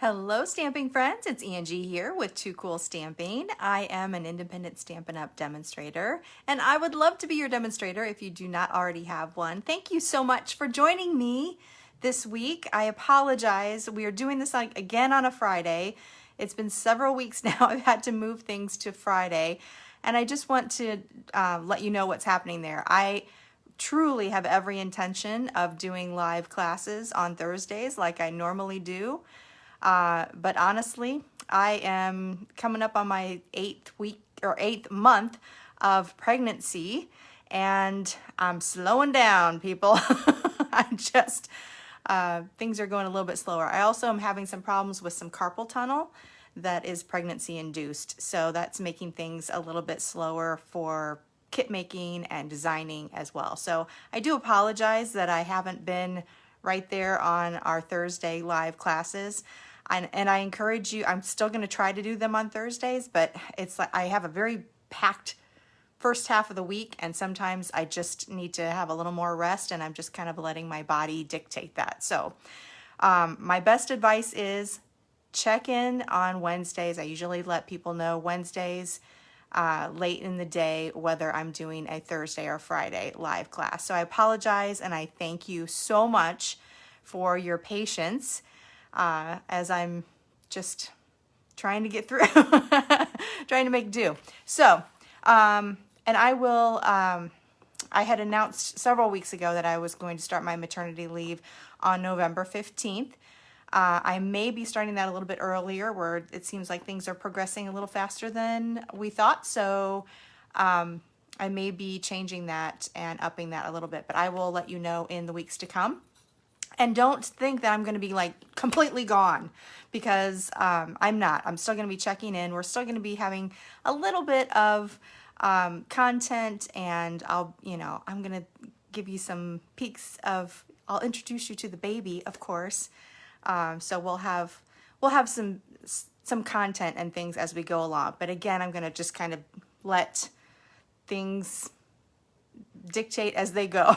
Hello stamping friends, it's Angie here with Too Cool Stamping. I am an independent Stampin' Up! Demonstrator and I would love to be your demonstrator if you do not already have one. Thank you so much for joining me this week. I apologize, we are doing this again on a Friday. It's been several weeks now. I've had to move things to Friday and I just want to let you know what's happening there. I truly have every intention of doing live classes on Thursdays like I normally do. But honestly, I am coming up on my 8th month of pregnancy and I'm slowing down, people. I'm just, things are going a little bit slower. I also am having some problems with some carpal tunnel that is pregnancy induced. So that's making things a little bit slower for kit making and designing as well. So I do apologize that I haven't been right there on our Thursday live classes. And I encourage you, I'm still going to try to do them on Thursdays, but it's like I have a very packed first half of the week and sometimes I just need to have a little more rest and I'm just kind of letting my body dictate that. So my best advice is check in on Wednesdays. I usually let people know Wednesdays late in the day whether I'm doing a Thursday or Friday live class. So I apologize and I thank you so much for your patience. As I'm just trying to get through, trying to make do. So, and I will, I had announced several weeks ago that I was going to start my maternity leave on November 15th. I may be starting that a little bit earlier where it seems like things are progressing a little faster than we thought. So, I may be changing that and upping that a little bit, but I will let you know in the weeks to come. And don't think that I'm going to be like completely gone because I'm not. I'm still going to be checking in. We're still going to be having a little bit of content and I'm going to give you some peeks of, I'll introduce you to the baby, of course. So we'll have some content and things as we go along. But again, I'm going to just kind of let things dictate as they go.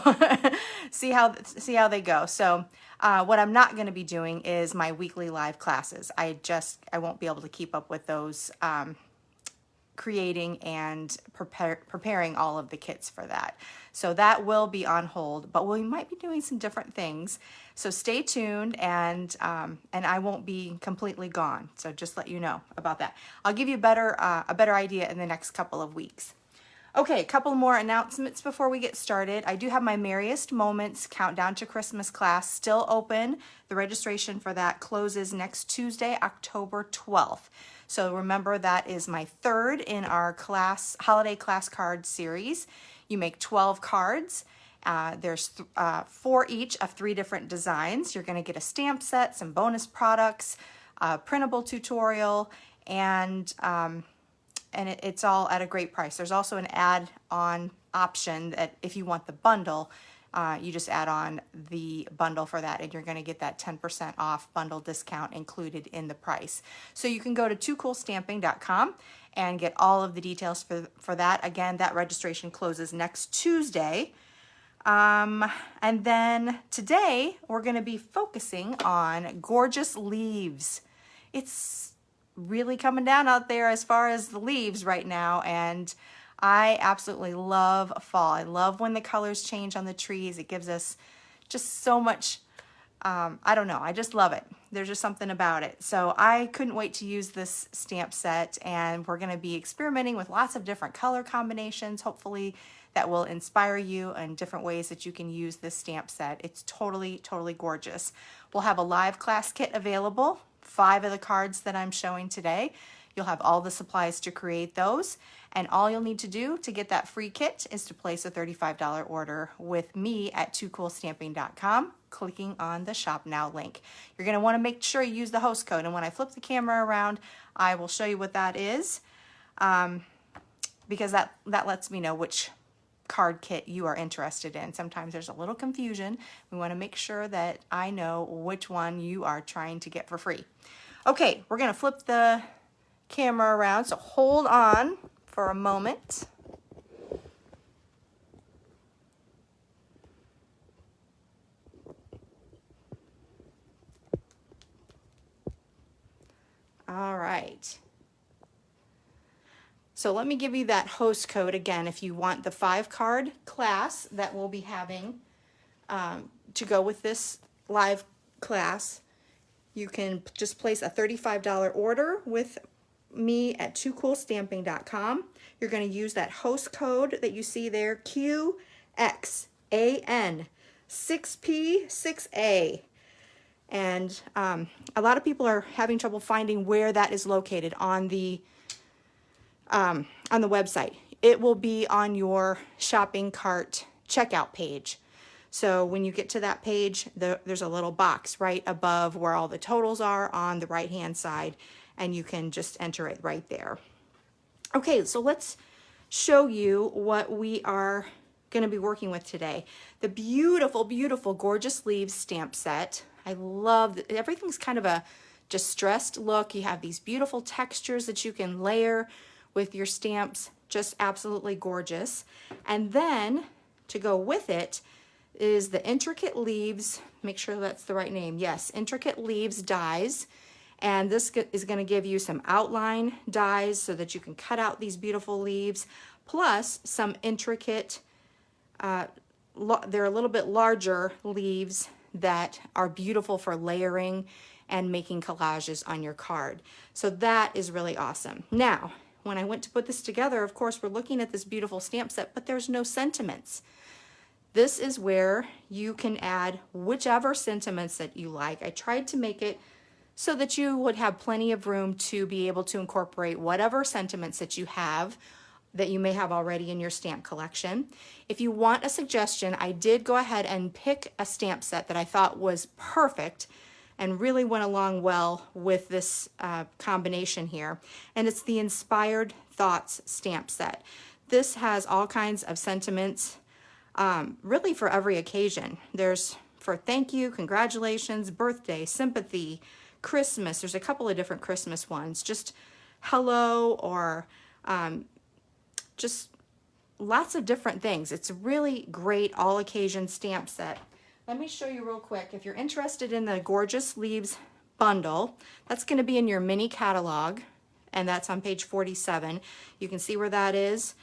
see how they go. So what I'm not going to be doing is my weekly live classes. I won't be able to keep up with those, creating and preparing all of the kits for that. So that will be on hold, but we might be doing some different things. So stay tuned and I won't be completely gone. So just let you know about that. I'll give you a better idea in the next couple of weeks. Okay, a couple more announcements before we get started. I do have my Merriest Moments Countdown to Christmas class still open. The registration for that closes next Tuesday, October 12th. So remember that is my third in our holiday class card series. You make 12 cards. There's 4 each of 3 different designs. You're going to get a stamp set, some bonus products, a printable tutorial, and it's all at a great price. There's also an add-on option that if you want the bundle, you just add on the bundle for that and you're going to get that 10% off bundle discount included in the price. So you can go to toocoolstamping.com and get all of the details for that. Again, that registration closes next Tuesday. And then today we're going to be focusing on gorgeous leaves. It's really coming down out there as far as the leaves right now, and I absolutely love fall. I love when the colors change on the trees. It gives us just so much, I don't know, I just love it. There's just something about it. So I couldn't wait to use this stamp set, and we're going to be experimenting with lots of different color combinations. Hopefully that will inspire you in different ways that you can use this stamp set. It's totally gorgeous. We'll have a live class kit available. 5 of the cards that I'm showing today. You'll have all the supplies to create those, and all you'll need to do to get that free kit is to place a $35 order with me at toocoolstamping.com, clicking on the Shop Now link. You're going to want to make sure you use the host code, and when I flip the camera around, I will show you what that is, because that lets me know which card kit you are interested in. Sometimes there's a little confusion. We want to make sure that I know which one you are trying to get for free. Okay, we're going to flip the camera around, so hold on for a moment. All right. So let me give you that host code again if you want the 5-card class that we'll be having to go with this live class. You can just place a $35 order with me at toocoolstamping.com. You're going to use that host code that you see there, QXAN6P6A. And a lot of people are having trouble finding where that is located on the website. It will be on your shopping cart checkout page. So when you get to that page, there's a little box right above where all the totals are on the right hand side, and you can just enter it right there. Okay, so let's show you what we are going to be working with today. The beautiful, beautiful Gorgeous Leaves stamp set. I love everything's kind of a distressed look. You have these beautiful textures that you can layer with your stamps, just absolutely gorgeous. And then to go with it is the Intricate Leaves, make sure that's the right name, yes, Intricate Leaves dies. And this is going to give you some outline dies so that you can cut out these beautiful leaves, plus some intricate, they're a little bit larger leaves that are beautiful for layering and making collages on your card. So that is really awesome. Now, when I went to put this together, of course, we're looking at this beautiful stamp set, but there's no sentiments. This is where you can add whichever sentiments that you like. I tried to make it so that you would have plenty of room to be able to incorporate whatever sentiments that you have that you may have already in your stamp collection. If you want a suggestion, I did go ahead and pick a stamp set that I thought was perfect and really went along well with this combination here. And it's the Inspired Thoughts stamp set. This has all kinds of sentiments, really for every occasion. There's for thank you, congratulations, birthday, sympathy, Christmas. There's a couple of different Christmas ones. Just hello, or just lots of different things. It's a really great all occasion stamp set. Let me show you real quick. If you're interested in the Gorgeous Leaves bundle, that's going to be in your mini catalog, and that's on page 47. You can see where that is.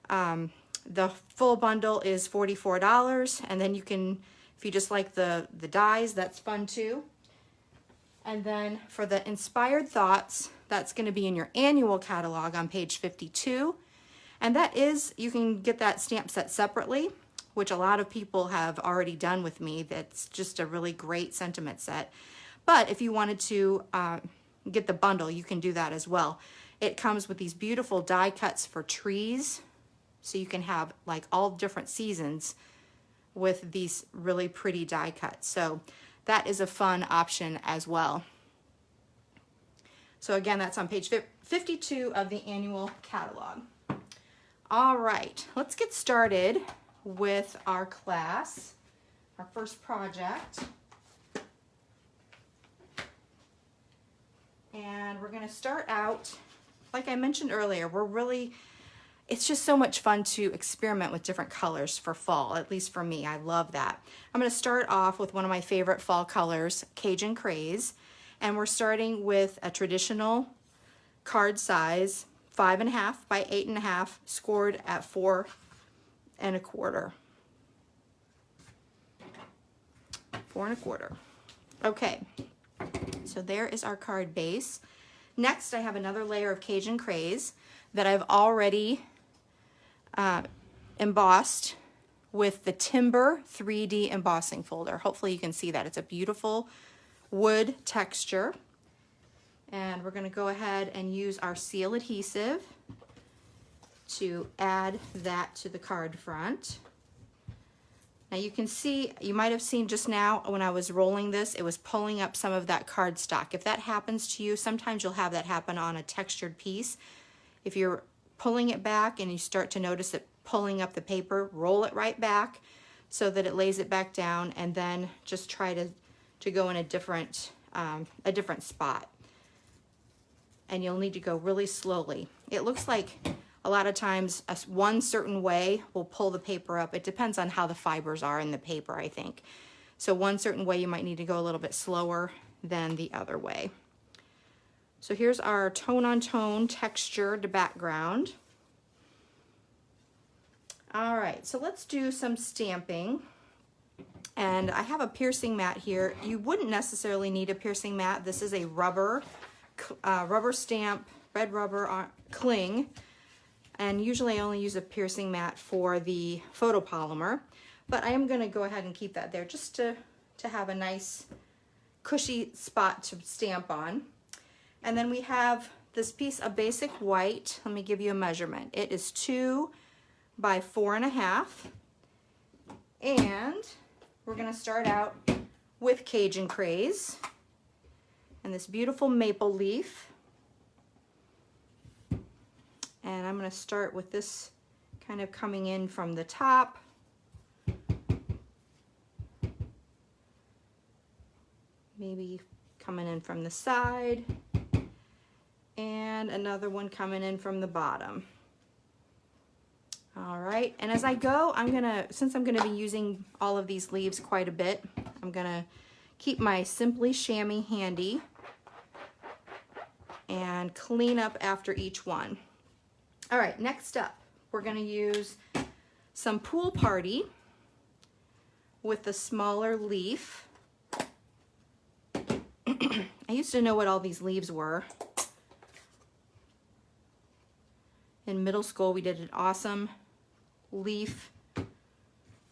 The full bundle is $44, and then you can, if you just like the dies, that's fun too. And then for the Inspired Thoughts, that's going to be in your annual catalog on page 52. And that is, you can get that stamp set separately, which a lot of people have already done with me. That's just a really great sentiment set. But if you wanted to get the bundle, you can do that as well. It comes with these beautiful die cuts for trees, so you can have like all different seasons with these really pretty die cuts. So that is a fun option as well. So again, that's on page 52 of the annual catalog. All right, let's get started with our class, our first project. And we're going to start out, like I mentioned earlier, it's just so much fun to experiment with different colors for fall, at least for me. I love that. I'm going to start off with one of my favorite fall colors, Cajun Craze, and we're starting with a traditional card size, 5.5 by 8.5, scored at 4 1/4. 4 1/4. Okay, so there is our card base. Next, I have another layer of Cajun Craze that I've already embossed with the Timber 3D embossing folder. Hopefully you can see that. It's a beautiful wood texture. And we're going to go ahead and use our seal adhesive to add that to the card front. Now you can see, you might have seen just now when I was rolling this, it was pulling up some of that cardstock. If that happens to you, sometimes you'll have that happen on a textured piece. If you're pulling it back and you start to notice it pulling up the paper, roll it right back so that it lays it back down, and then just try to go in a different spot. And you'll need to go really slowly. It looks like a lot of times one certain way will pull the paper up. It depends on how the fibers are in the paper, I think. So one certain way you might need to go a little bit slower than the other way. So here's our tone-on-tone textured background. All right, so let's do some stamping. And I have a piercing mat here. You wouldn't necessarily need a piercing mat. This is a rubber stamp, red rubber cling. And usually I only use a piercing mat for the photopolymer. But I am gonna go ahead and keep that there just to have a nice cushy spot to stamp on. And then we have this piece of basic white. Let me give you a measurement. It is 2 by 4.5. And we're gonna start out with Cajun Craze and this beautiful maple leaf. And I'm gonna start with this kind of coming in from the top. Maybe coming in from the side. And another one coming in from the bottom. All right, and as I go, since I'm gonna be using all of these leaves quite a bit, I'm gonna keep my Simply Chamois handy and clean up after each one. All right, next up, we're gonna use some Pool Party with the smaller leaf. I used to know what all these leaves were. In middle school, we did an awesome leaf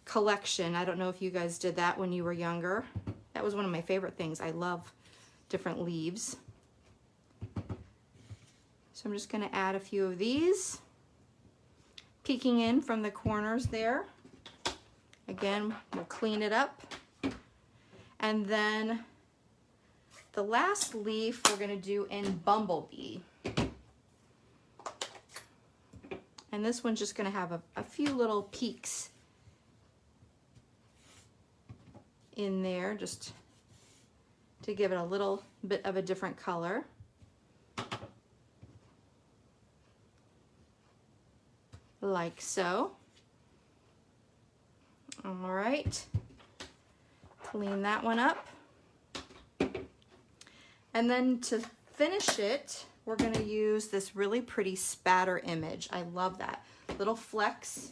collection. I don't know if you guys did that when you were younger. That was one of my favorite things. I love different leaves. So I'm just gonna add a few of these, peeking in from the corners there. Again, we'll clean it up. And then the last leaf we're gonna do in Bumblebee. And this one's just gonna have a few little peaks in there just to give it a little bit of a different color. Like so. All right, clean that one up. And then to finish it, we're gonna use this really pretty spatter image. I love that. Little flecks.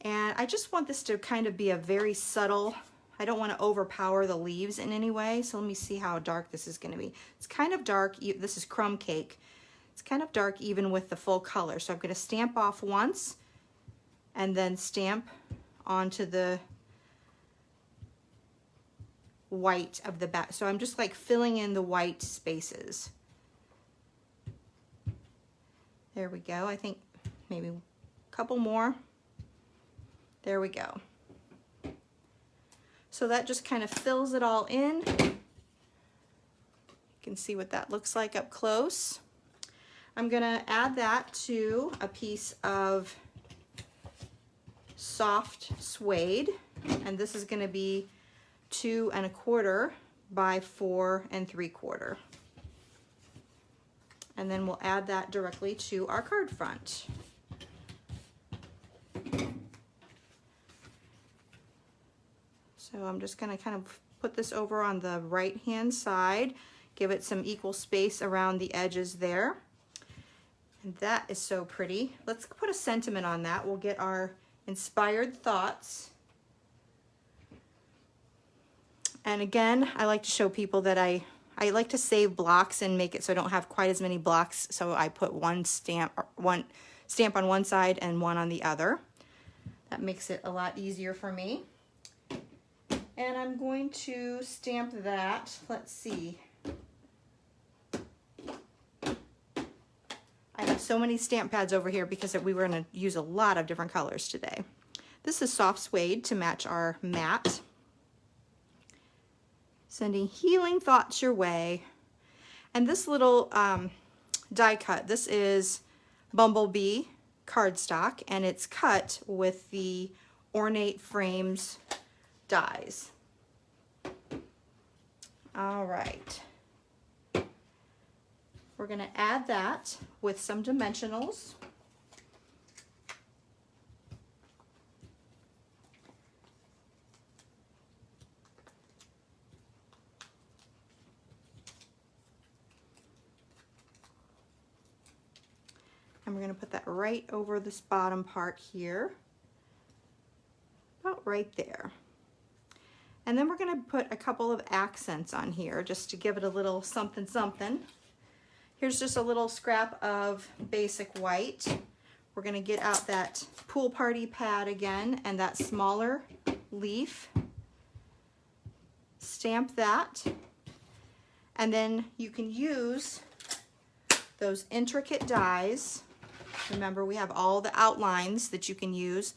And I just want this to kind of be a very subtle, I don't want to overpower the leaves in any way. So let me see how dark this is gonna be. It's kind of dark, this is Crumb Cake. It's kind of dark even with the full color. So I'm gonna stamp off once and then stamp onto the white of the back. So I'm just like filling in the white spaces. There we go. I think maybe a couple more. There we go. So that just kind of fills it all in. You can see what that looks like up close. I'm gonna add that to a piece of soft suede, and this is gonna be 2 1/4 by 4 3/4. And then we'll add that directly to our card front. So I'm just gonna kind of put this over on the right-hand side, give it some equal space around the edges there. And that is so pretty. Let's put a sentiment on that. We'll get our inspired thoughts. And again, I like to show people that I like to save blocks and make it so I don't have quite as many blocks. So I put one stamp on one side and one on the other. That makes it a lot easier for me. And I'm going to stamp that. Let's see. I have so many stamp pads over here because we were going to use a lot of different colors today. This is soft suede to match our mat. Sending healing thoughts your way. And this little die cut, this is Bumblebee cardstock, and it's cut with the Ornate Frames dies. All right. We're going to add that with some dimensionals. we're going to put that right over this bottom part here, about right there. And then we're going to put a couple of accents on here just to give it a little something something. Here's just a little scrap of basic white. We're going to get out that pool party pad again and that smaller leaf. Stamp that. And then you can use those intricate dies. Remember, we have all the outlines that you can use.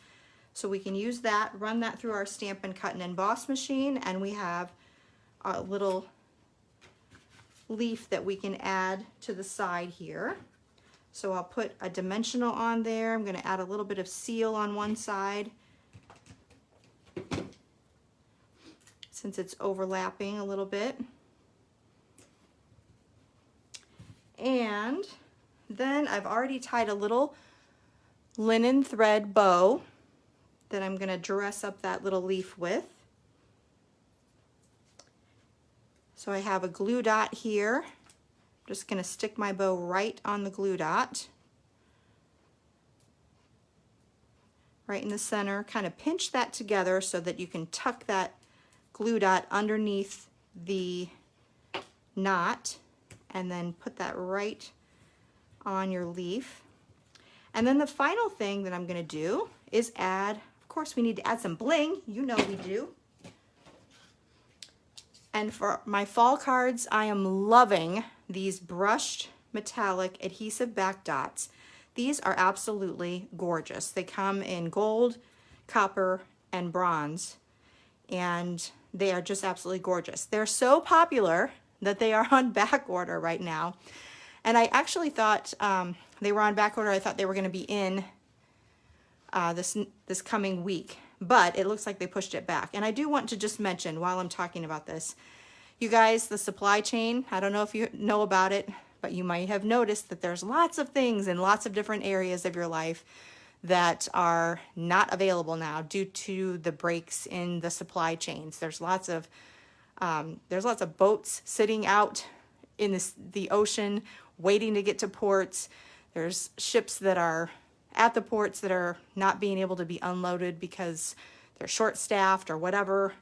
So we can use that, run that through our Stampin' Cut and Emboss machine, and we have a little leaf that we can add to the side here. So I'll put a dimensional on there. I'm going to add a little bit of seal on one side since it's overlapping a little bit. And then I've already tied a little linen thread bow that I'm going to dress up that little leaf with. So I have a glue dot here. I'm just going to stick my bow right on the glue dot. Right in the center. Kind of pinch that together so that you can tuck that glue dot underneath the knot and then put that right on your leaf. And then the final thing that I'm going to do is add, of course we need to add some bling, you know we do. And for my fall cards, I am loving these brushed metallic adhesive-backed dots. These are absolutely gorgeous. They come in gold, copper, and bronze, and they are just absolutely gorgeous. They're so popular that they are on back order right now. And I actually thought they were on back order. I thought they were going to be in this coming week, but it looks like they pushed it back. And I do want to just mention while I'm talking about this, you guys, the supply chain, I don't know if you know about it, but you might have noticed that there's lots of things in lots of different areas of your life that are not available now due to the breaks in the supply chains. There's lots of boats sitting out in the ocean waiting to get to ports. There's ships that are at the ports that are not being able to be unloaded because they're short-staffed or whatever.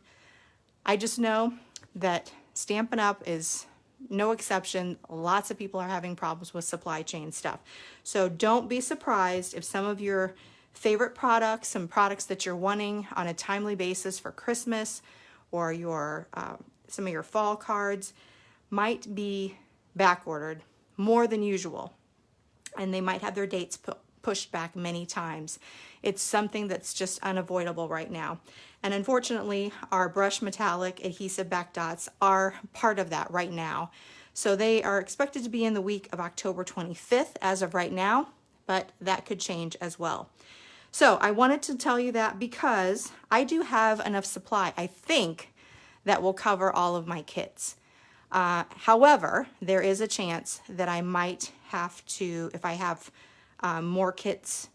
I just know that Stampin' Up! Is no exception. Lots of people are having problems with supply chain stuff. So don't be surprised if some of your favorite products, some products that you're wanting on a timely basis for Christmas or your some of your fall cards might be back ordered more than usual. And they might have their dates pushed back many times. It's something that's just unavoidable right now. And unfortunately, our brush metallic adhesive-backed dots are part of that right now. So they are expected to be in the week of October 25th as of right now, but that could change as well. So I wanted to tell you that because I do have enough supply, I think, that will cover all of my kits. However, there is a chance that I might have to, if I have more kits,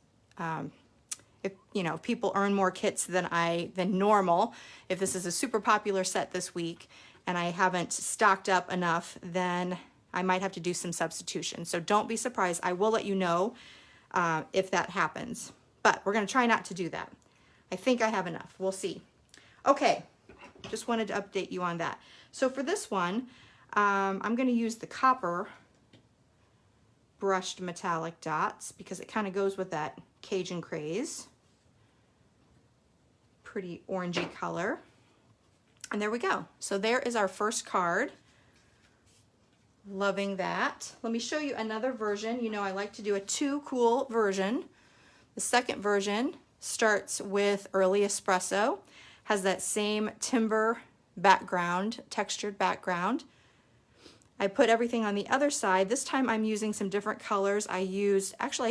if people earn more kits than normal, if this is a super popular set this week and I haven't stocked up enough, then I might have to do some substitution. So don't be surprised. I will let you know if that happens, but we're going to try not to do that. I think I have enough. We'll see. Okay, just wanted to update you on that. So for this one, I'm going to use the copper brushed metallic dots because it kind of goes with that Cajun craze. Pretty orangey color. And there we go. So there is our first card. Loving that. Let me show you another version. You know I like to do a Too Cool version. The second version starts with Early Espresso. Has that same timber background, textured background. I put everything on the other side. This time I'm using some different colors. I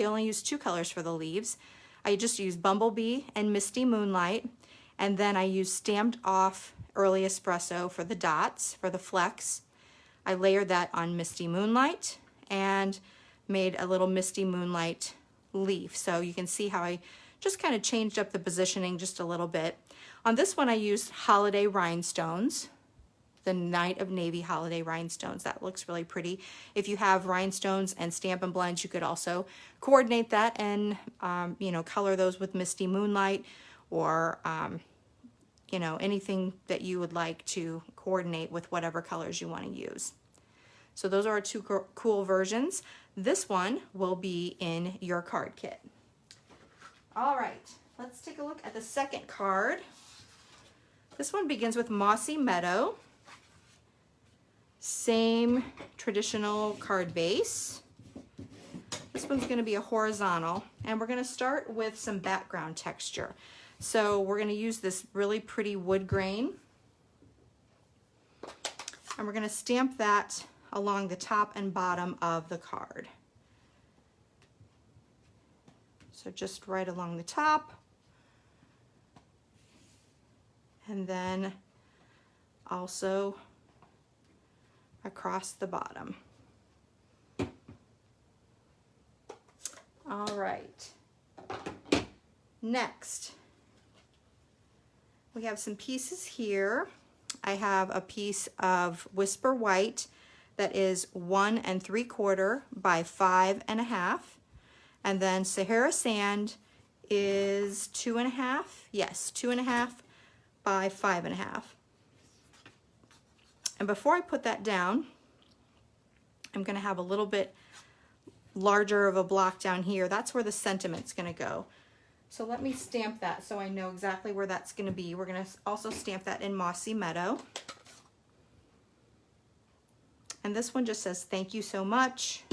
only used 2 colors for the leaves. I just used Bumblebee and Misty Moonlight. And then I used Stamped Off Early Espresso for the dots, for the flecks. I layered that on Misty Moonlight and made a little Misty Moonlight leaf. So you can see how I just kind of changed up the positioning just a little bit. On this one I used Holiday Rhinestones. the Night of Navy Holiday Rhinestones. That looks really pretty. If you have rhinestones and Stampin' Blends, you could also coordinate that and, you know, color those with Misty Moonlight or, you know, anything that you would like to coordinate with whatever colors you want to use. So those are our two cool versions. This one will be in your card kit. All right, let's take a look at the second card. This one begins with Mossy Meadow. Same traditional card base. This one's going to be a horizontal, and we're going to start with some background texture. So we're going to use this really pretty wood grain, and we're going to stamp that along the top and bottom of the card. So just right along the top, and then also across the bottom. All right, next we have some pieces here. I have a piece of Whisper White that is 1 3/4 by 5 1/2, and then Sahara Sand is 2 1/2. Yes, 2 1/2 by 5 1/2. And before I put that down, I'm going to have a little bit larger of a block down here. That's where the sentiment's going to go. So let me stamp that so I know exactly where that's going to be. We're going to also stamp that in Mossy Meadow. And this one just says, "Thank you so much."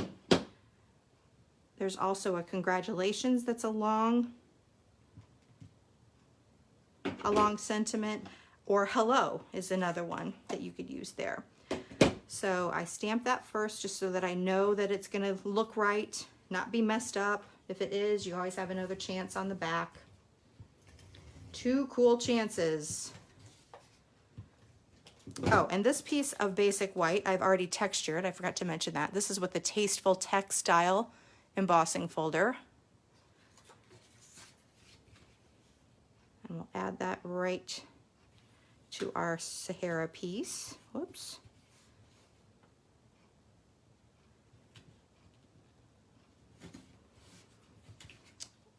There's also a congratulations that's a long sentiment, or hello is another one that you could use there. So I stamp that first just so that I know that it's going to look right, not be messed up. If it is, you always have another chance on the back. 2 cool chances. Oh, and this piece of basic white I've already textured. I forgot to mention that. This is with the Tasteful Textile embossing folder. And we'll add that right to our Sahara piece. Whoops.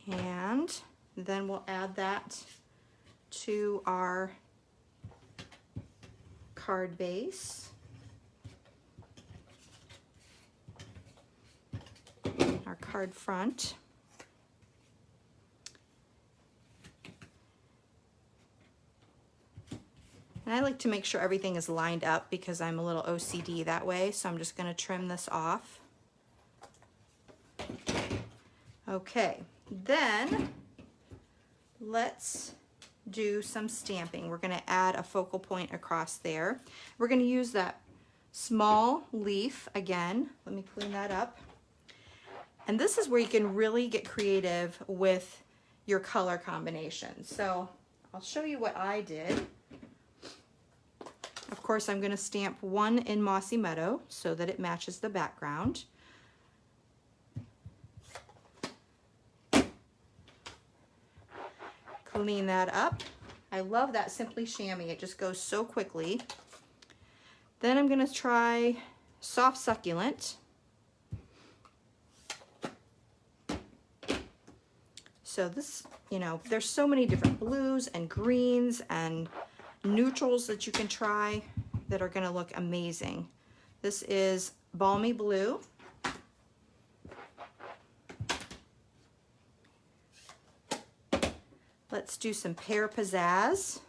And then we'll add that to our card base. Our card front. And I like to make sure everything is lined up because I'm a little OCD that way, so I'm just going to trim this off. Okay, then let's do some stamping. We're going to add a focal point across there. We're going to use that small leaf again. Let me clean that up. And this is where you can really get creative with your color combinations. So I'll show you what I did. Of course, I'm going to stamp one in Mossy Meadow so that it matches the background. Clean that up. I love that Simply Chamois. It just goes so quickly. Then I'm going to try Soft Succulent. So this, you know, there's so many different blues and greens and neutrals that you can try that are going to look amazing. This is Balmy Blue. Let's do some Pear Pizzazz.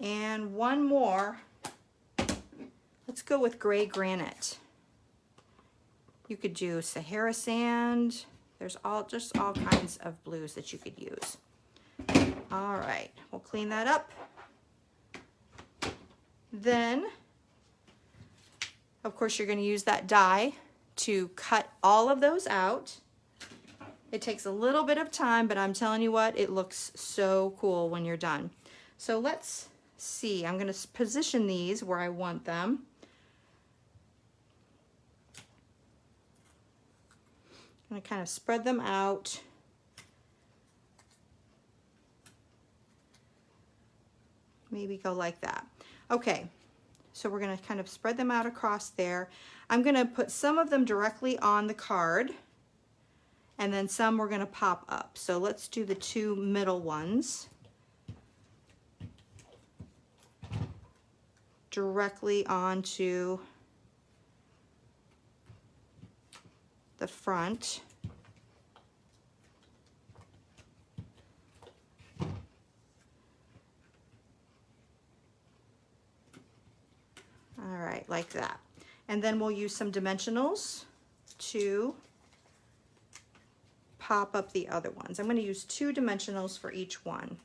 And one more. Let's go with Gray Granite. You could do Sahara Sand. There's just all kinds of blues that you could use. All right, we'll clean that up. Then, of course, you're going to use that die to cut all of those out. It takes a little bit of time, but I'm telling you what, it looks so cool when you're done. So let's see. I'm going to position these where I want them. I'm going to kind of spread them out maybe go like that. Okay, so we're gonna kind of spread them out across there. I'm gonna put some of them directly on the card, and then some we're gonna pop up. So let's do the two middle ones directly onto the front. All right, like that. And then we'll use some dimensionals to pop up the other ones. I'm going to use 2 dimensionals for each one.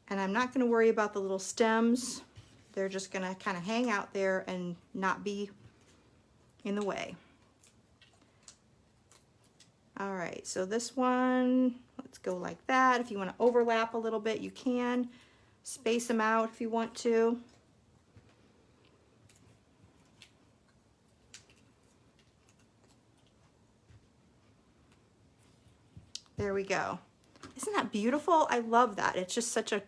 And I'm not going to worry about the little stems. They're just going to kind of hang out there and not be in the way. All right, so this one, let's go like that. If you want to overlap a little bit, you can. Space them out if you want to. There we go. Isn't that beautiful? I love that. It's just such a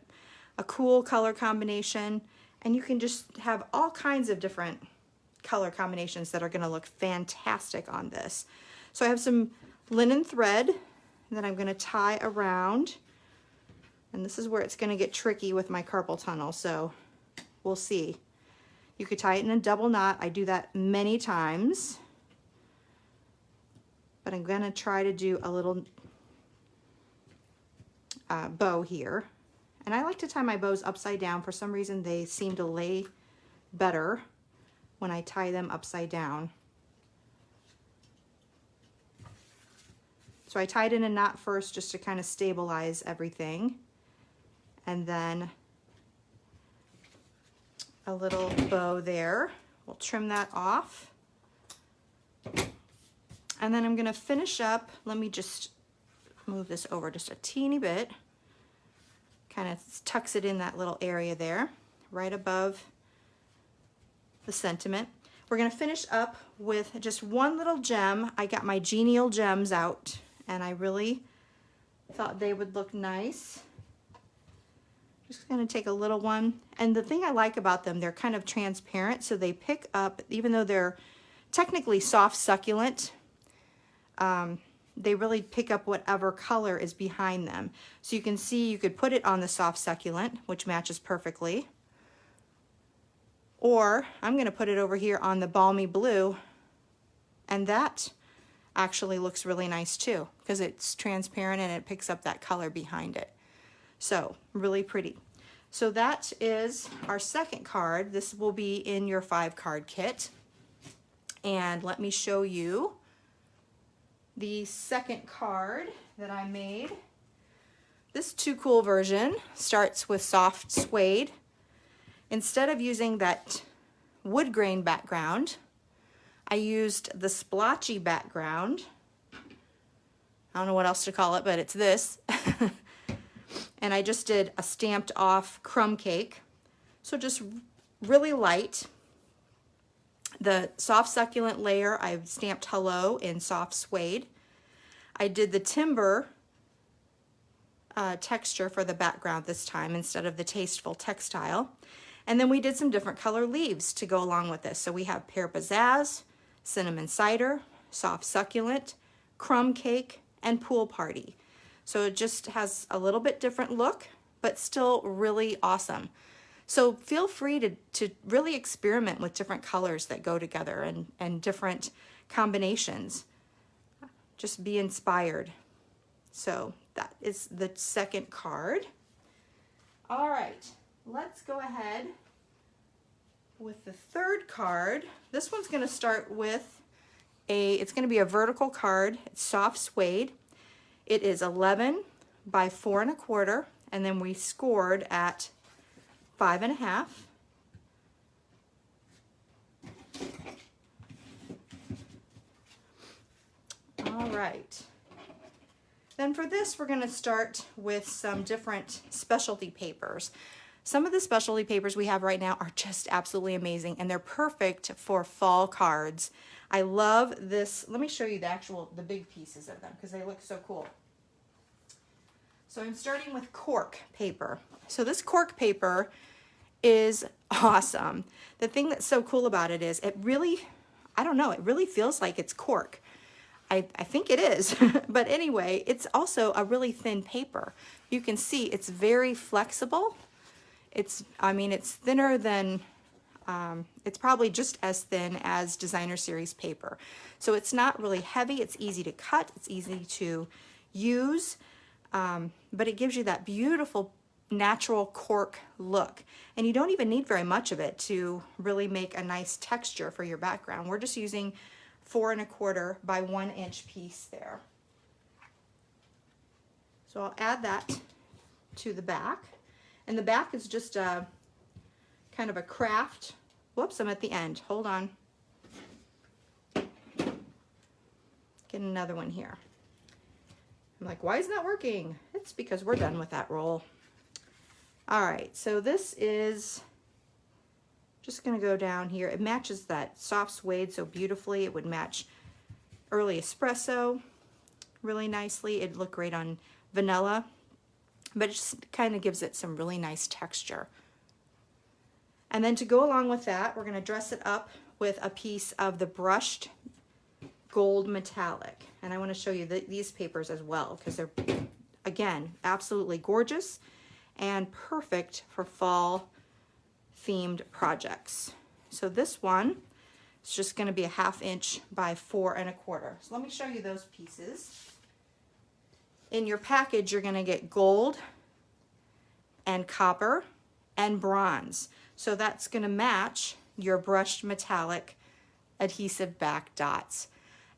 cool color combination, and you can just have all kinds of different color combinations that are going to look fantastic on this. So I have some linen thread that I'm going to tie around, and this is where it's going to get tricky with my carpal tunnel, so we'll see. You could tie it in a double knot. I do that many times, but I'm going to try to do a little bow here. And I like to tie my bows upside down. For some reason they seem to lay better when I tie them upside down. So I tied in a knot first just to kind of stabilize everything, and then a little bow there. We'll trim that off, and then I'm going to finish up. Let me just move this over just a teeny bit, kind of tucks it in that little area there right above the sentiment. We're going to finish up with just one little gem. I got my Genial Gems out, and I really thought they would look nice. Just going to take a little one, and the thing I like about them, they're kind of transparent, so they pick up, even though they're technically soft succulent, they really pick up whatever color is behind them. So you can see you could put it on the soft succulent, which matches perfectly. Or I'm going to put it over here on the balmy blue, and that actually looks really nice too, because it's transparent and it picks up that color behind it. So really pretty. So that is our second card. This will be in your 5-card kit. And let me show you the second card that I made. This Too Cool version starts with soft suede. Instead of using that wood grain background, I used the splotchy background. I don't know what else to call it, but it's this. And I just did a stamped off crumb cake. So just really light. The soft succulent layer, I've stamped hello in soft suede. I did the timber texture for the background this time instead of the tasteful textile. And then we did some different color leaves to go along with this. So we have pear pizzazz, cinnamon cider, soft succulent, crumb cake, and pool party. So it just has a little bit different look, but still really awesome. So feel free to really experiment with different colors that go together and different combinations. Just be inspired. So that is the second card. All right, let's go ahead with the third card. This one's going to start with it's going to be a vertical card. It's soft suede. It is 11 by 4 1/4, and then we scored at 5 1/2. All right. Then for this, we're going to start with some different specialty papers. Some of the specialty papers we have right now are just absolutely amazing, and they're perfect for fall cards. I love this. Let me show you the big pieces of them because they look so cool. So I'm starting with cork paper. So this cork paper is awesome. The thing that's so cool about it is it really, I don't know, it really feels like it's cork. I think it is, but anyway, it's also a really thin paper. You can see it's very flexible. I mean, it's thinner than, it's probably just as thin as designer series paper. So it's not really heavy, it's easy to cut, it's easy to use, but it gives you that beautiful natural cork look. And you don't even need very much of it to really make a nice texture for your background. We're just using 4 1/4 by 1 inch piece there. So I'll add that to the back. And the back is just a kind of a craft. Whoops, I'm at the end. Hold on. Get another one here. I'm like, why isn't that working? It's because we're done with that roll. All right, so this is just gonna go down here. It matches that soft suede so beautifully. It would match early espresso really nicely. It'd look great on vanilla, but it just kind of gives it some really nice texture. And then to go along with that, we're gonna dress it up with a piece of the brushed gold metallic. And I wanna show you these papers as well because they're, again, absolutely gorgeous and perfect for fall themed projects. So this one is just going to be a 1/2 inch by 4 1/4. So let me show you those pieces. In your package, you're going to get gold and copper and bronze. So that's going to match your brushed metallic adhesive-backed dots.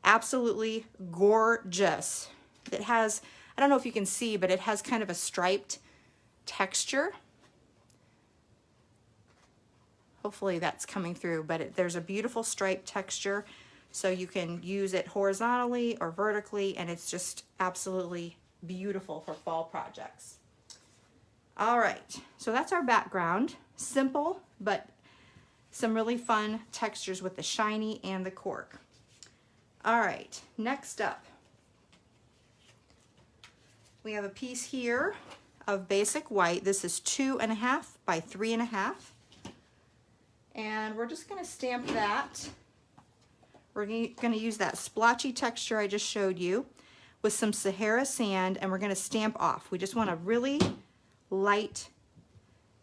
Absolutely gorgeous. It has, I don't know if you can see, but it has kind of a striped texture. Hopefully that's coming through, but there's a beautiful stripe texture, so you can use it horizontally or vertically, and it's just absolutely beautiful for fall projects. All right, so that's our background. Simple, but some really fun textures with the shiny and the cork. All right, next up, we have a piece here of basic white. This is 2 1/2 by 3 1/2. And we're just going to stamp that. We're going to use that splotchy texture I just showed you with some Sahara sand, and we're going to stamp off. We just want a really light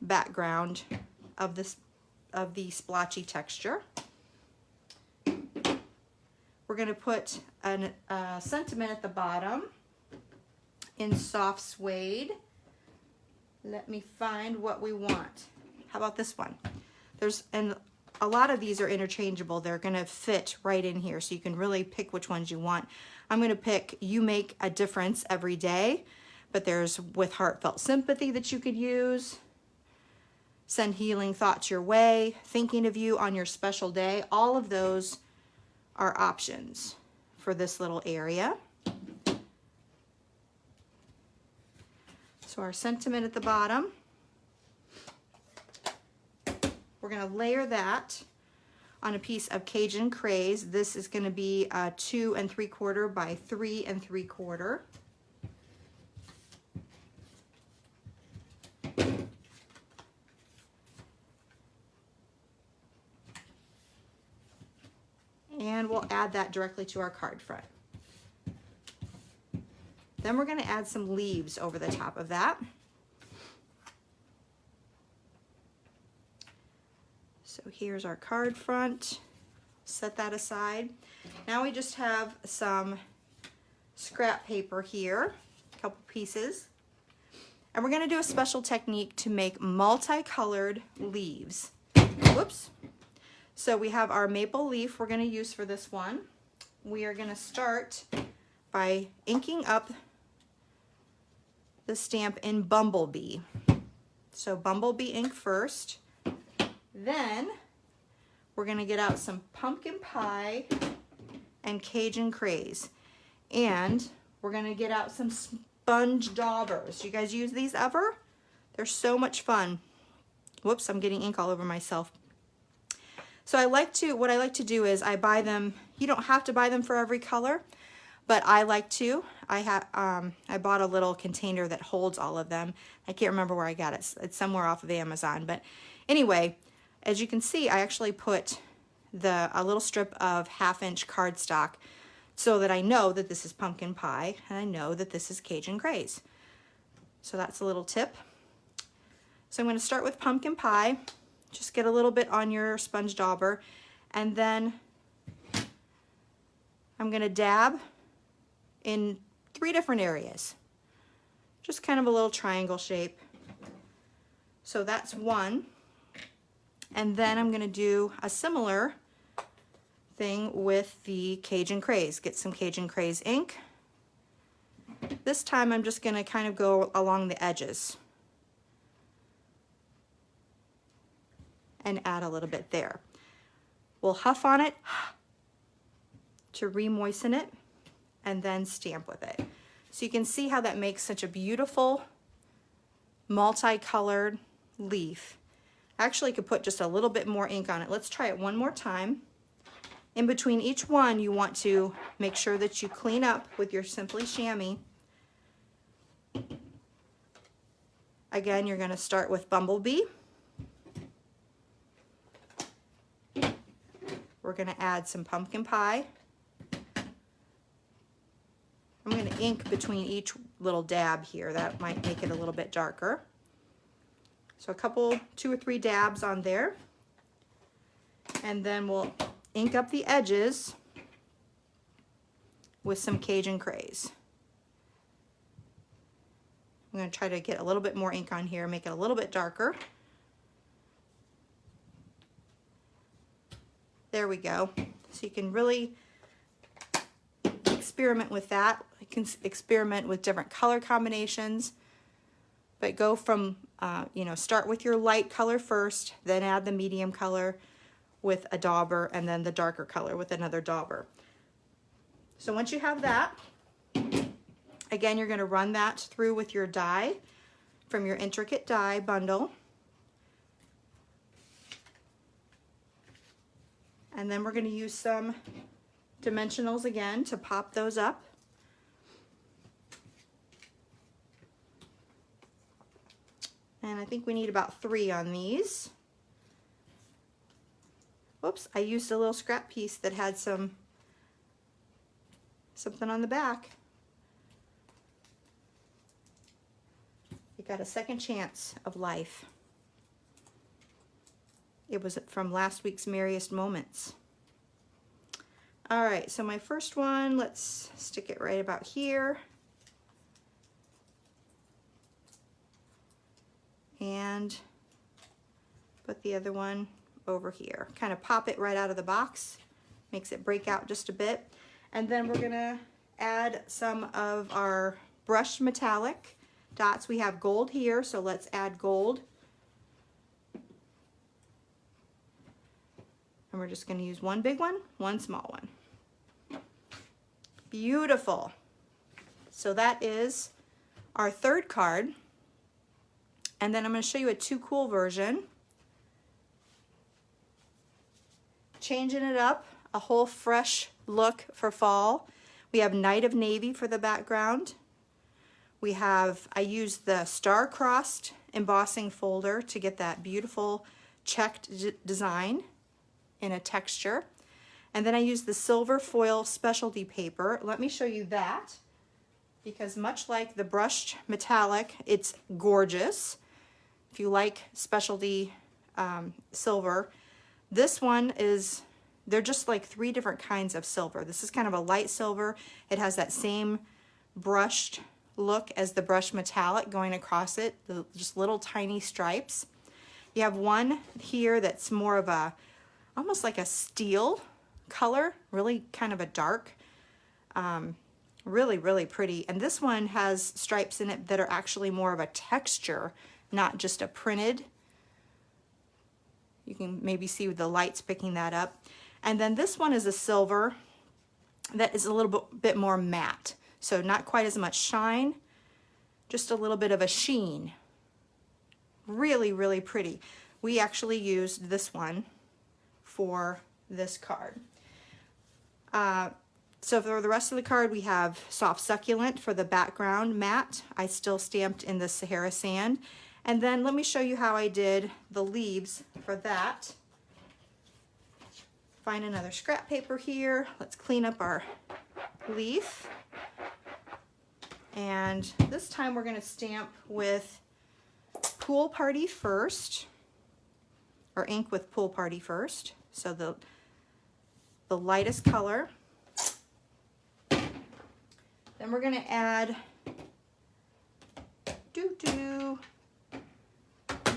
background of the splotchy texture. We're going to put a sentiment at the bottom in soft suede. Let me find what we want. How about this one? And a lot of these are interchangeable. They're gonna fit right in here, so you can really pick which ones you want. I'm gonna pick You Make a Difference Every Day, but there's With Heartfelt Sympathy that you could use. Send Healing Thoughts Your Way, Thinking of You on Your Special Day. All of those are options for this little area. So our sentiment at the bottom. We're going to layer that on a piece of Cajun Craze. This is going to be 2 3/4 by 3 3/4. And we'll add that directly to our card front. Then we're going to add some leaves over the top of that. So here's our card front. Set that aside. Now we just have some scrap paper here, a couple pieces. And we're going to do a special technique to make multicolored leaves. Whoops. So we have our maple leaf we're going to use for this one. We are going to start by inking up the stamp in Bumblebee. So Bumblebee ink first. Then we're going to get out some pumpkin pie and Cajun Craze. And we're going to get out some Sponge Daubers. You guys use these ever? They're so much fun. Whoops, I'm getting ink all over myself. So what I like to do is I buy them, you don't have to buy them for every color, but I like to. I bought a little container that holds all of them. I can't remember where I got it. It's somewhere off of Amazon. But anyway, as you can see, I actually put a little strip of 1/2-inch cardstock so that I know that this is pumpkin pie and I know that this is Cajun Craze. So that's a little tip. So I'm going to start with pumpkin pie. Just get a little bit on your sponge dauber, and then I'm going to dab in 3 different areas. Just kind of a little triangle shape. So that's one. And then I'm going to do a similar thing with the Cajun Craze. Get some Cajun Craze ink. This time I'm just going to kind of go along the edges and add a little bit there. We'll huff on it to re-moisten it and then stamp with it. So you can see how that makes such a beautiful multicolored leaf. I actually could put just a little bit more ink on it. Let's try it one more time. In between each one, you want to make sure that you clean up with your Simply Chamois. Again, you're going to start with Bumblebee. We're going to add some pumpkin pie. I'm going to ink between each little dab here. That might make it a little bit darker. So a couple, 2 or 3 dabs on there. And then we'll ink up the edges with some Cajun Craze. I'm going to try to get a little bit more ink on here, make it a little bit darker. There we go. So you can really experiment with that. You can experiment with different color combinations, but go from, start with your light color first, then add the medium color with a dauber, and then the darker color with another dauber. So once you have that, again, you're going to run that through with your die from your intricate die bundle. And then we're going to use some dimensionals again to pop those up. And I think we need about 3 on these. Whoops, I used a little scrap piece that had something on the back. It got a second chance of life. It was from last week's Merriest Moments. All right, so my first one, let's stick it right about here. And put the other one over here. Kind of pop it right out of the box. Makes it break out just a bit. And then we're gonna add some of our brushed metallic dots. We have gold here, so let's add gold. And we're just going to use one big one, one small one. Beautiful. So that is our third card. And then I'm going to show you a Too Cool version. Changing it up, a whole fresh look for fall. We have Night of Navy for the background. I used the star-crossed embossing folder to get that beautiful checked design in a texture. And then I used the silver foil specialty paper. Let me show you that, because much like the brushed metallic, it's gorgeous. If you like specialty silver, this one they're just like 3 different kinds of silver. This is kind of a light silver. It has that same brushed look as the brushed metallic going across it, just little tiny stripes. You have one here that's more of almost like a steel color, really kind of a dark, really, really pretty. And this one has stripes in it that are actually more of a texture, not just a printed. You can maybe see the lights picking that up. And then this one is a silver that is a little bit more matte. So not quite as much shine, just a little bit of a sheen. Really, really pretty. We actually used this one for this card. So for the rest of the card, we have Soft Succulent for the background matte. I still stamped in the Sahara Sand. And then let me show you how I did the leaves for that. Find another scrap paper here. Let's clean up our leaf. And this time we're going to stamp with Pool Party First, or ink with Pool Party First. So the lightest color. Then we're going to add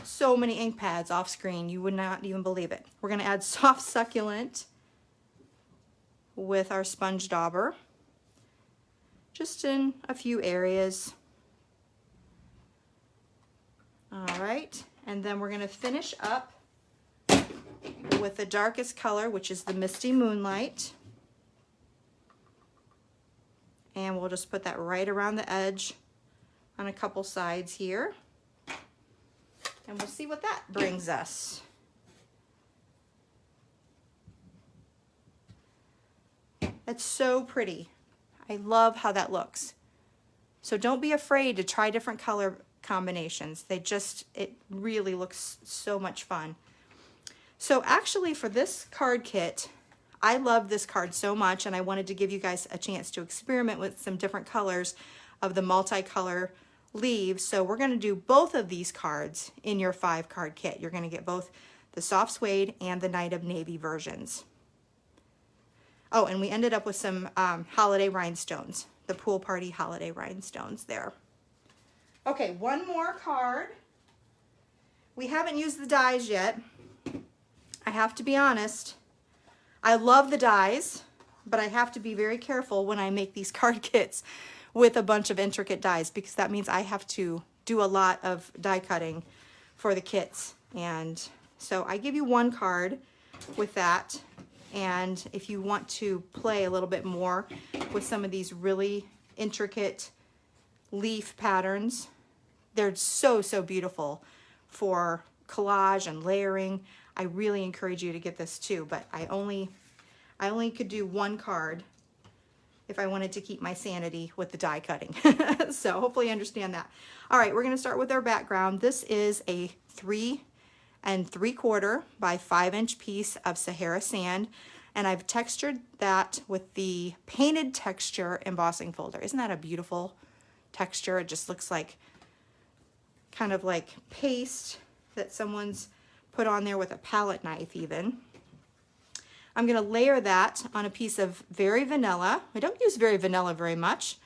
so many ink pads off screen, you would not even believe it. We're going to add Soft Succulent with our Sponge Dauber, just in a few areas. All right, and then we're going to finish up with the darkest color, which is the Misty Moonlight. And we'll just put that right around the edge on a couple sides here. And we'll see what that brings us. That's so pretty. I love how that looks. So don't be afraid to try different color combinations. It really looks so much fun. So actually for this card kit, I love this card so much, and I wanted to give you guys a chance to experiment with some different colors of the multicolor leaves. So we're going to do both of these cards in your 5-card kit. You're going to get both the Soft Suede and the Night of Navy versions. Oh, and we ended up with some holiday rhinestones, the Pool Party holiday rhinestones there. Okay, one more card. We haven't used the dies yet. I have to be honest. I love the dies, but I have to be very careful when I make these card kits with a bunch of intricate dies, because that means I have to do a lot of die cutting for the kits. And so I give you one card with that. And if you want to play a little bit more with some of these really intricate leaf patterns, they're so, so beautiful for collage and layering. I really encourage you to get this too, but I only could do one card if I wanted to keep my sanity with the die cutting. So hopefully you understand that. All right, we're going to start with our background. This is a 3 3/4 by 5-inch piece of Sahara Sand, and I've textured that with the painted texture embossing folder. Isn't that a beautiful texture? It just looks like kind of like paste that someone's put on there with a palette knife even. I'm going to layer that on a piece of Very Vanilla. I don't use Very Vanilla very much,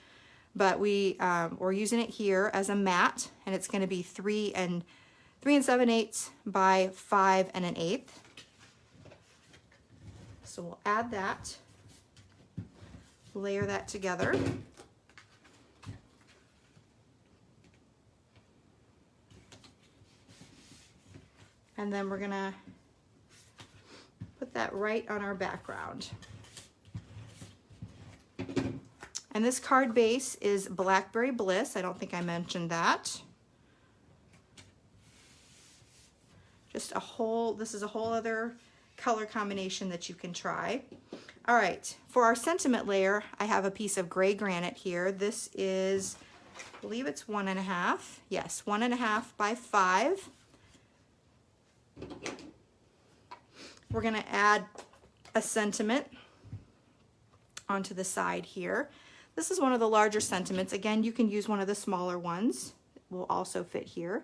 but we're using it here as a matte, and it's going to be 3 7/8 by 5 1/8. So we'll add that, layer that together. And then we're going to put that right on our background. And this card base is Blackberry Bliss. I don't think I mentioned that. This is a whole other color combination that you can try. All right, for our sentiment layer, I have a piece of gray granite here. This is, I believe it's 1.5. Yes, 1.5 by 5. We're going to add a sentiment onto the side here. This is one of the larger sentiments. Again, you can use one of the smaller ones. It will also fit here.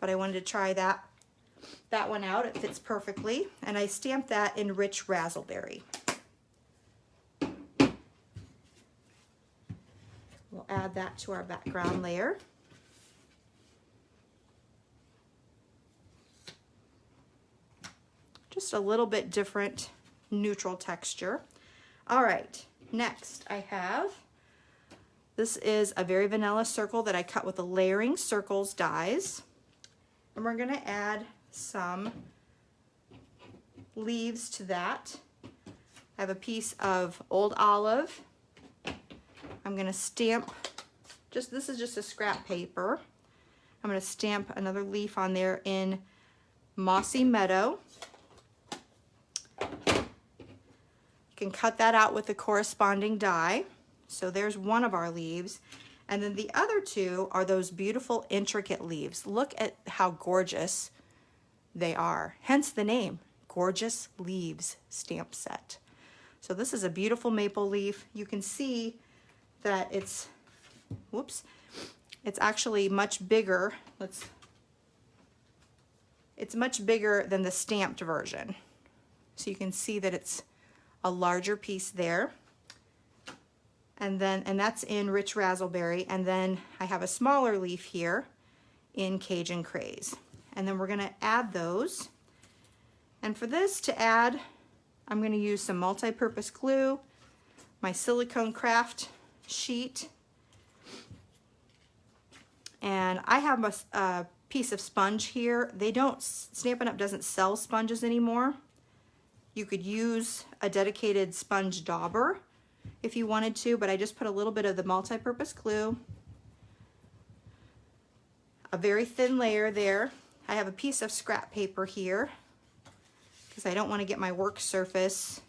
But I wanted to try that one out. It fits perfectly. And I stamped that in Rich Razzleberry. We'll add that to our background layer. Just a little bit different neutral texture. All right, next I have, this is a Very Vanilla circle that I cut with the Layering Circles dies. And we're gonna add some leaves to that. I have a piece of Old Olive. I'm gonna stamp, this is just a scrap paper. I'm gonna stamp another leaf on there in Mossy Meadow. can cut that out with the corresponding die. So there's one of our leaves. And then the other two are those beautiful intricate leaves. Look at how gorgeous they are. Hence the name, Gorgeous Leaves Stamp Set. So this is a beautiful maple leaf. You can see that it's, whoops, it's actually much bigger. It's much bigger than the stamped version. So you can see that it's a larger piece there. And that's in Rich Razzleberry. And then I have a smaller leaf here in Cajun Craze. And then we're gonna add those. And for this to add, I'm gonna use some multi-purpose glue, my silicone craft sheet, and I have a piece of sponge here. Stampin' Up! Doesn't sell sponges anymore. You could use a dedicated sponge dauber if you wanted to, but I just put a little bit of the multi-purpose glue, a very thin layer there. I have a piece of scrap paper here because I don't want to get my work surface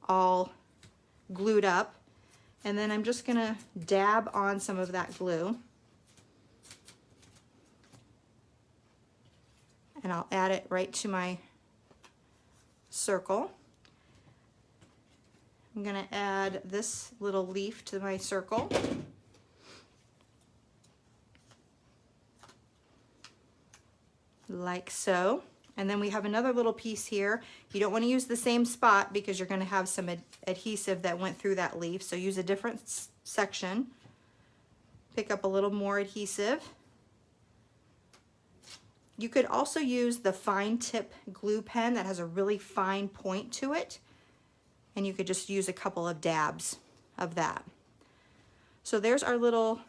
all glued up. And then I'm just going to dab on some of that glue. And I'll add it right to my circle. I'm going to add this little leaf to my circle. Like so. And then we have another little piece here. You don't want to use the same spot because you're going to have some adhesive that went through that leaf. So use a different section. Pick up a little more adhesive. You could also use the fine tip glue pen that has a really fine point to it. And you could just use a couple of dabs of that. So there's our little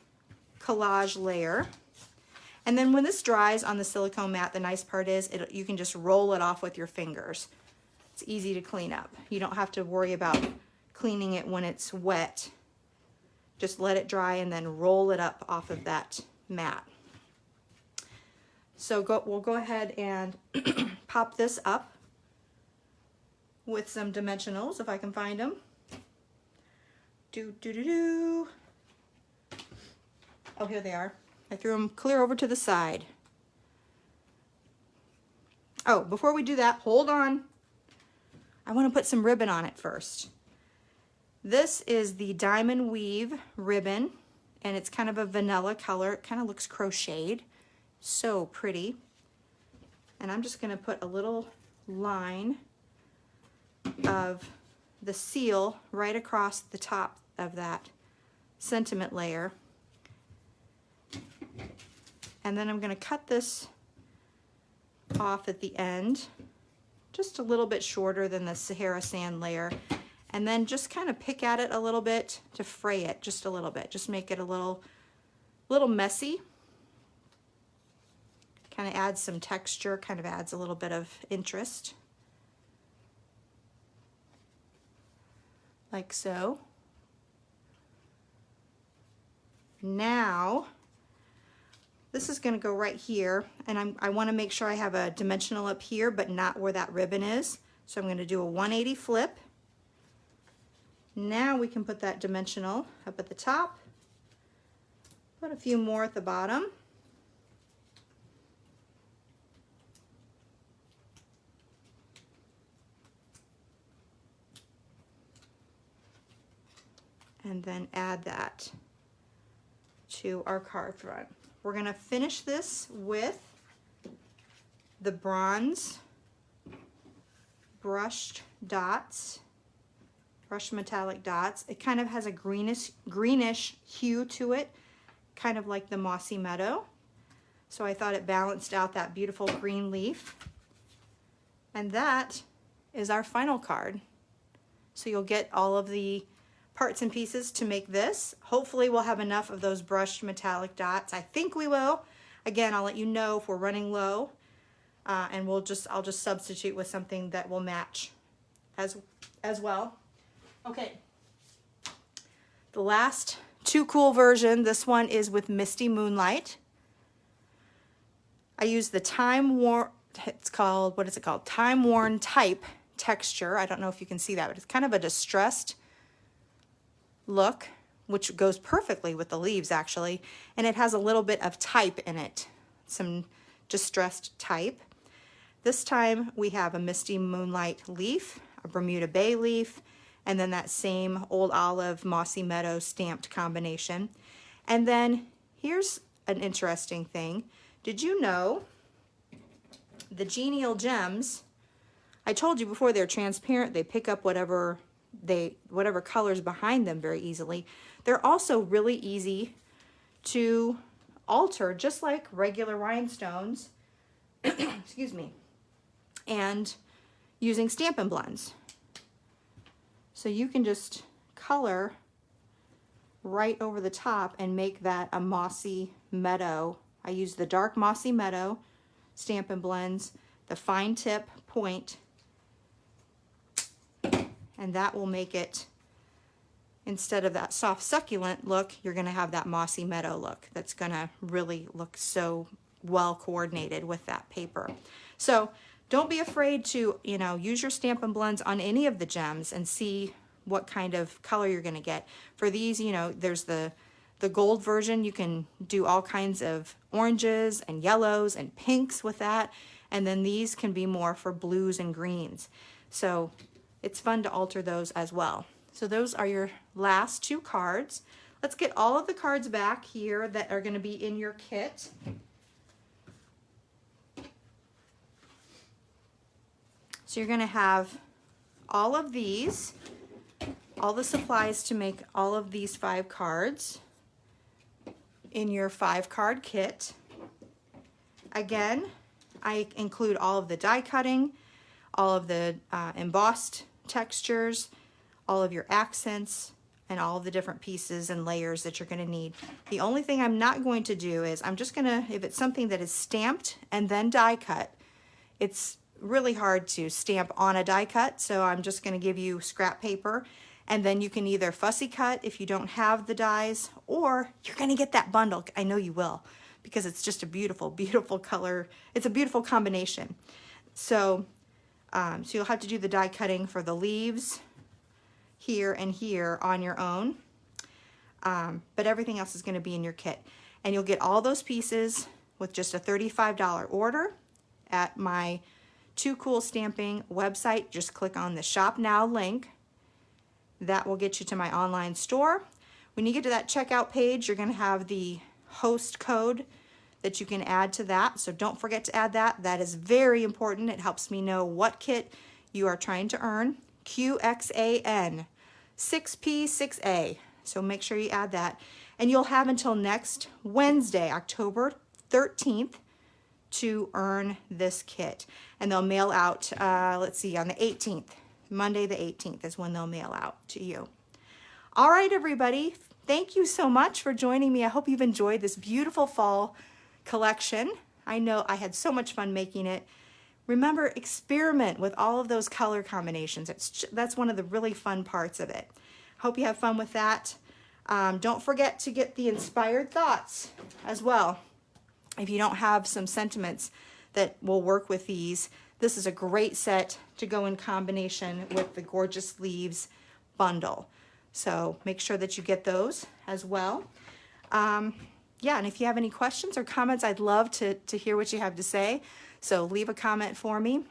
collage layer. And then when this dries on the silicone mat, the nice part is you can just roll it off with your fingers. It's easy to clean up. You don't have to worry about cleaning it when it's wet. Just let it dry and then roll it up off of that mat. So we'll go ahead and pop this up with some dimensionals, if I can find them. Oh, here they are. I threw them clear over to the side. Oh, before we do that, hold on. I want to put some ribbon on it first. This is the Diamond Weave ribbon, and it's kind of a vanilla color. It kind of looks crocheted. So pretty. And I'm just going to put a little line of the seal right across the top of that sentiment layer. And then I'm going to cut this off at the end, just a little bit shorter than the Sahara sand layer. And then just kind of pick at it a little bit to fray it just a little bit. Just make it a little messy. Kind of adds some texture, kind of adds a little bit of interest. Like so. Now, this is going to go right here, and I want to make sure I have a dimensional up here, but not where that ribbon is. So I'm going to do a 180 flip. Now we can put that dimensional up at the top. Put a few more at the bottom. And then add that to our card front. We're going to finish this with the bronze brushed dots, brushed metallic dots. It kind of has a greenish hue to it, kind of like the mossy meadow. So I thought it balanced out that beautiful green leaf. And that is our final card. So you'll get all of the parts and pieces to make this. Hopefully we'll have enough of those brushed metallic dots. I think we will. Again, I'll let you know if we're running low, and I'll just substitute with something that will match as well. Okay. The last Too Cool version. This one is with Misty Moonlight. I use the Time Worn. It's called, what is it called? Time Worn Type texture. I don't know if you can see that, but it's kind of a distressed look, which goes perfectly with the leaves actually. And it has a little bit of type in it, some distressed type. This time we have a Misty Moonlight leaf, a Bermuda Bay leaf, and then that same Old Olive Mossy Meadow stamped combination. And then here's an interesting thing. Did you know the Genial Gems, I told you before, they're transparent, they pick up whatever colors behind them very easily. They're also really easy to alter, just like regular rhinestones, excuse me, and using Stampin' Blends. So you can just color right over the top and make that a mossy meadow. I use the dark mossy meadow Stampin' Blends, the fine tip point, and that will make it, instead of that soft succulent look, you're going to have that mossy meadow look that's going to really look so well coordinated with that paper. So don't be afraid to, you know, use your Stampin' Blends on any of the gems and see what kind of color you're going to get. For these, you know, there's the gold version. You can do all kinds of oranges and yellows and pinks with that. And then these can be more for blues and greens. So it's fun to alter those as well. So those are your last two cards. Let's get all of the cards back here that are going to be in your kit. So you're going to have all of these, all the supplies to make all of these 5 cards in your 5-card kit. Again, I include all of the die cutting, all of the embossed textures, all of your accents, and all of the different pieces and layers that you're going to need. The only thing I'm not going to do is I'm just going to, if it's something that is stamped and then die cut, it's really hard to stamp on a die cut, so I'm just going to give you scrap paper, and then you can either fussy cut if you don't have the dies, or you're going to get that bundle. I know you will, because it's just a beautiful, beautiful color. It's a beautiful combination. So, so you'll have to do the die cutting for the leaves here and here on your own, but everything else is going to be in your kit. And you'll get all those pieces with just a $35 order at my Too Cool Stamping website. Just click on the Shop Now link. That will get you to my online store. When you get to that checkout page, you're going to have the host code that you can add to that. So don't forget to add that. That is very important. It helps me know what kit you are trying to earn. QXAN 6P6A. So make sure you add that. And you'll have until next Wednesday, October 13th, to earn this kit. And they'll mail out, let's see, on the 18th. Monday the 18th is when they'll mail out to you. All right, everybody. Thank you so much for joining me. I hope you've enjoyed this beautiful fall collection. I know I had so much fun making it. Remember, experiment with all of those color combinations. That's one of the really fun parts of it. Hope you have fun with that. Don't forget to get the inspired thoughts as well. If you don't have some sentiments that will work with these, this is a great set to go in combination with the Gorgeous Leaves bundle. So make sure that you get those as well. Yeah, and if you have any questions or comments, I'd love to hear what you have to say. So leave a comment for me.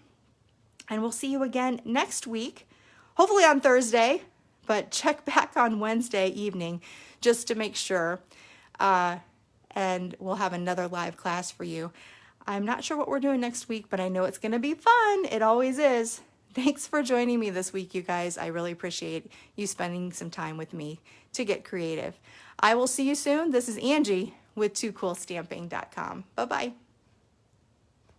And we'll see you again next week, hopefully on Thursday, but check back on Wednesday evening just to make sure. And we'll have another live class for you. I'm not sure what we're doing next week, but I know it's going to be fun. It always is. Thanks for joining me this week, you guys. I really appreciate you spending some time with me to get creative. I will see you soon. This is Angie with TooCoolStamping.com. Bye-bye.